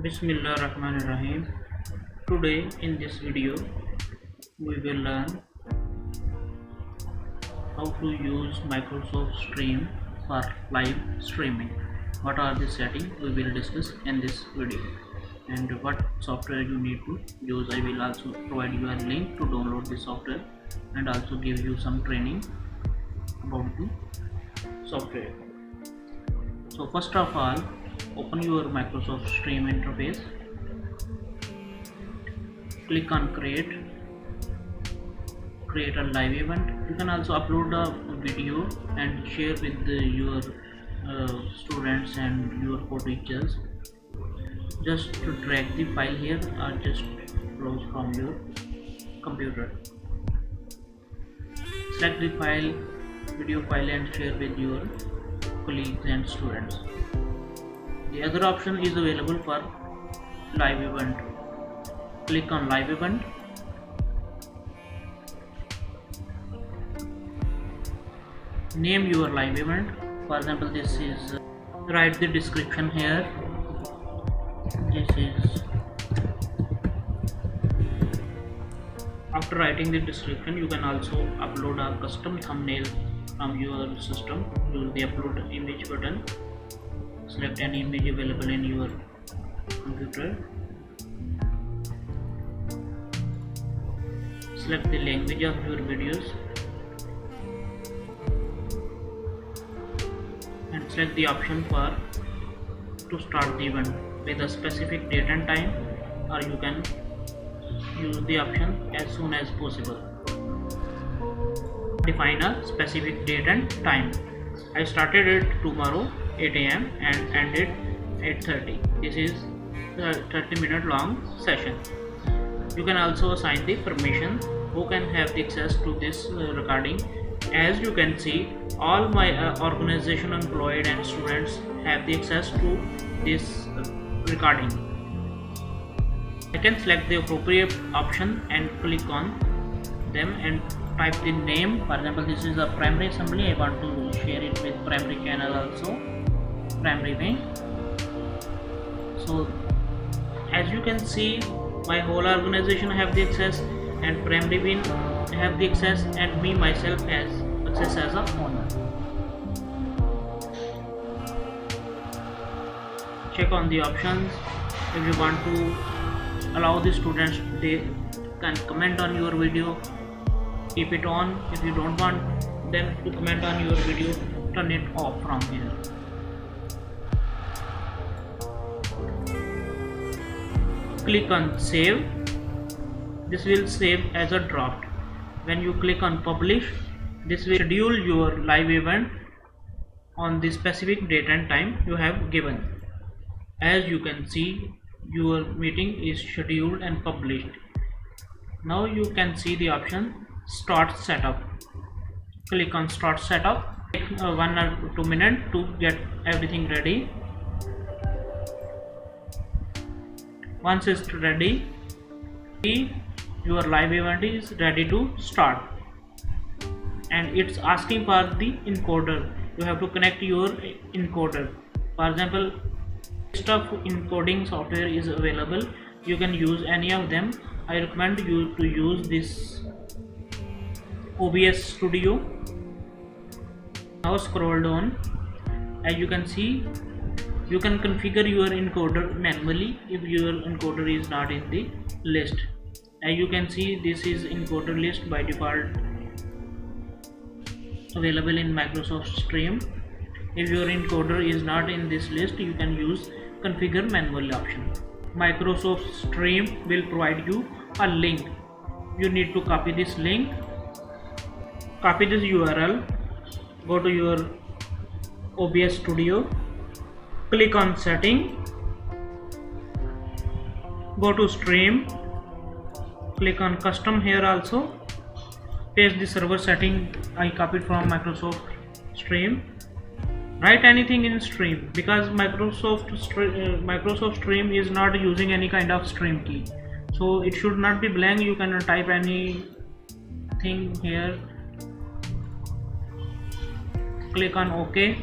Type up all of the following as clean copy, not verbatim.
Bismillahirrahmanirrahim. Today in this video we will learn how to use Microsoft Stream for live streaming. What are the settings we will discuss in this video, and what software you need to use. I will also provide you a link to download the software and also give you some training about the software. So first of all, open your Microsoft Stream interface, click on create a live event. You can also upload a video and share with your students and your co-teachers. Just to drag the file here or just browse from your computer. Select the file, video file, and share with your colleagues and students. The other option is available for live event. Click on live event. Name your live event. For example, this is write the description here. This is after writing the description, you can also upload a custom thumbnail from your system. Use the upload image button. Select any image available in your computer. Select the language of your videos and select the option to start the event with a specific date and time, or you can use the option as soon as possible. Define a specific date and time. I started it tomorrow 8 a.m. and ended 8:30. This is a 30-minute long session. You can also assign the permission who can have the access to this recording. As you can see, all my organization employed and students have the access to this recording. I can select the appropriate option and click on them and type the name. For example, this is a primary assembly. I want to share it with primary channel also, primary wing. So as you can see, my whole organization have the access and primary wing have the access, and me myself has access as a owner. Check on the options. If you want to allow the students, they can comment on your video, keep it on. If you don't want them to comment on your video, turn it off from here. Click on save. This will save as a draft. When you click on publish, this will schedule your live event on the specific date and time you have given. As you can see, your meeting is scheduled and published. Now you can see the option start setup. Click on start setup. Take 1 or 2 minutes to get everything ready. Once it's ready, your live event is ready to start, and it's asking for the encoder. You have to connect your encoder. For example, list of encoding software is available. You can use any of them. I recommend you to use this OBS Studio. Now scroll down. As you can see, you can configure your encoder manually if your encoder is not in the list. As you can see, this is encoder list by default available in Microsoft Stream. If your encoder is not in this list, you can use configure manual option. Microsoft Stream will provide you a link. You need to copy this link, copy this URL, go to your OBS Studio, click on setting, go to stream, click on custom here also, paste the server setting I copied from Microsoft Stream. Write anything in stream, because Microsoft Stream is not using any kind of stream key, so it should not be blank. You can type anything here. Click on OK.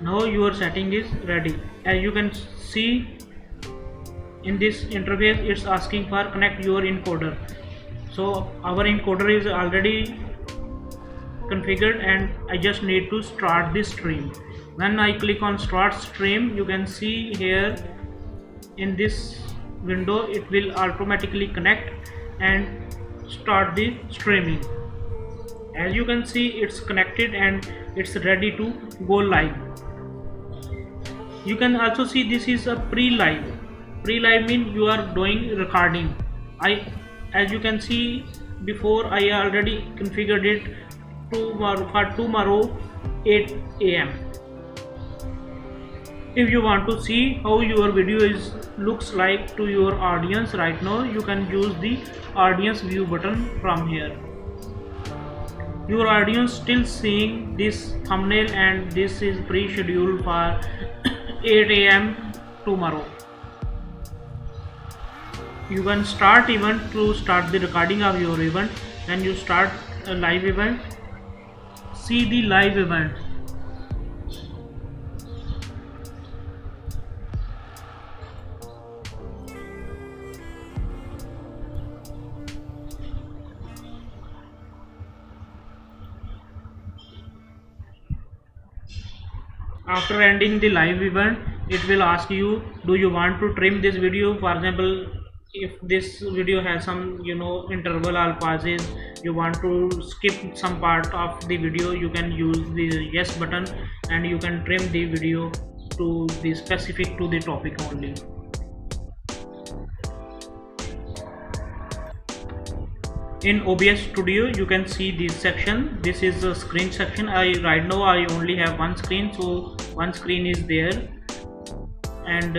Now your setting is ready. As you can see in this interface, it's asking for connect your encoder. So our encoder is already configured and I just need to start this stream. When I click on start stream, you can see here in this window it will automatically connect and start the streaming. As you can see, it's connected and it's ready to go live. You can also see this is a pre-live. Pre-live means you are doing recording. As you can see, before I already configured it for tomorrow 8 AM. If you want to see how your video looks like to your audience right now, you can use the audience view button from here. Your audience still seeing this thumbnail and this is pre-scheduled for 8 AM tomorrow. You can start event to start the recording of your event. When you start a live event, see the live event. After ending the live event, it will ask you, do you want to trim this video? For example, if this video has some interval or pauses, you want to skip some part of the video, you can use the yes button and you can trim the video to be specific to the topic only. In OBS Studio, you can see this section. This is the screen section. Right now I only have one screen, so one screen is there, and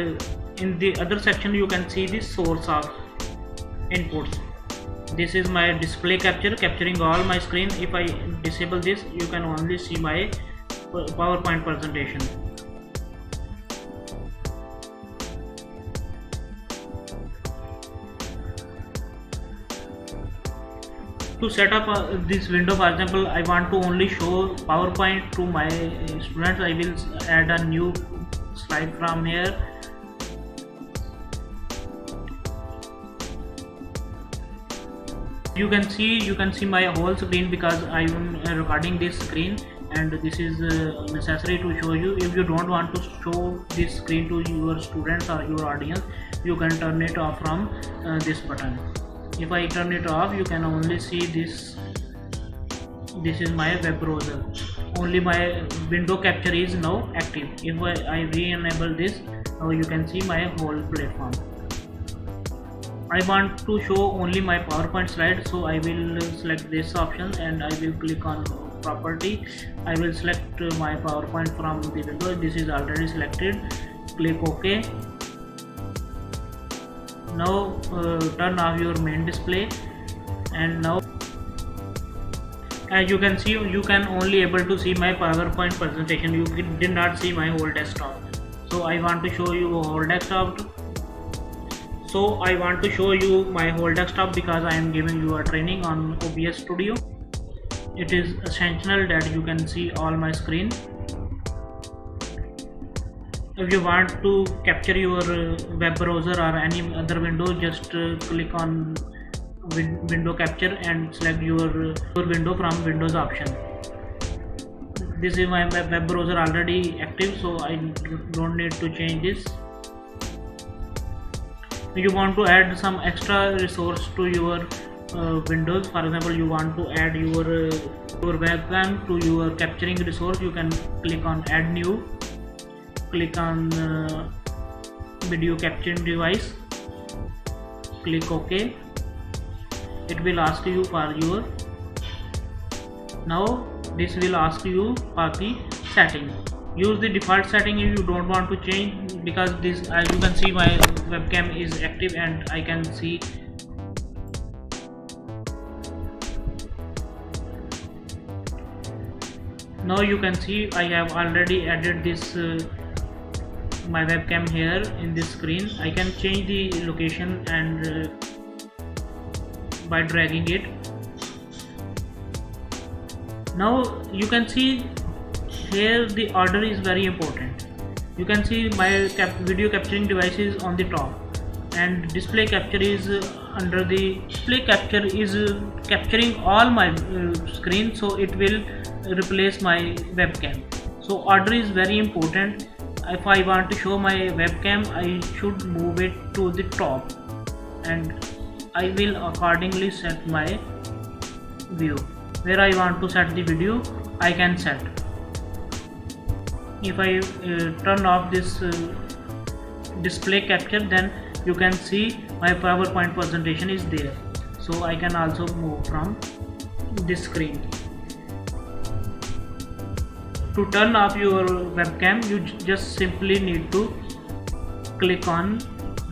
in the other section you can see the source of inputs. This is my display capture, capturing all my screen. If I disable this, you can only see my PowerPoint presentation. To set up this window, for example, I want to only show PowerPoint to my students. I will add a new slide from here. You can see my whole screen because I am recording this screen, and this is necessary to show you. If you don't want to show this screen to your students or your audience, you can turn it off from this button. If I turn it off, you can only see this. This is my web browser. Only my window capture is now active. If I re-enable this, now you can see my whole platform. I want to show only my PowerPoint slide, so I will select this option and I will click on property. I will select my PowerPoint from the window. This is already selected. Click OK. Now turn off your main display, and now as you can see, you can only able to see my PowerPoint presentation. You did not see my whole desktop. So I want to show you whole desktop. So I want to show you my whole desktop because I am giving you a training on OBS Studio. It is essential that you can see all my screen. If you want to capture your web browser or any other window, just click on window capture and select your window from Windows option. This is my web browser already active, so I don't need to change this. You want to add some extra resource to your Windows. For example, you want to add your webcam to your capturing resource, you can click on add new. Click on video capturing device, click OK. It will ask you for your, now this will ask you for the setting. Use the default setting if you don't want to change, because this, as you can see, my webcam is active and I can see. Now you can see I have already added this my webcam here in this screen. I can change the location and by dragging it. Now you can see here the order is very important. You can see my video capturing device is on the top, and display capture is under the display capture is capturing all my screen, so it will replace my webcam. So order is very important. If I want to show my webcam, I should move it to the top, and I will accordingly set my view. Where I want to set the video, I can set. If I turn off this display capture, then you can see my PowerPoint presentation is there, so I can also move from this screen. To turn off your webcam, you just simply need to click on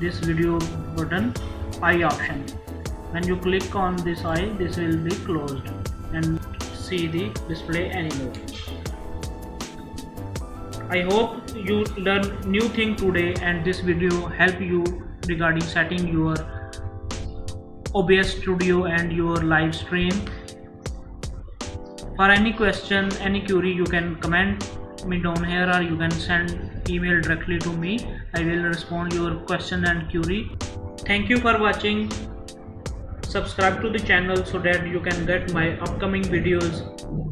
this video button, eye option. When you click on this eye, this will be closed and see the display anymore. I hope you learn new thing today, and this video help you regarding setting your OBS Studio and your live stream. For any question, any query, you can comment me down here, or you can send email directly to me. I will respond your question and query. Thank you for watching. Subscribe to the channel so that you can get my upcoming videos,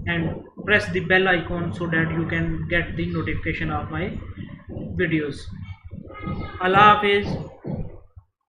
and press the bell icon so that you can get the notification of my videos. Allah Hafiz.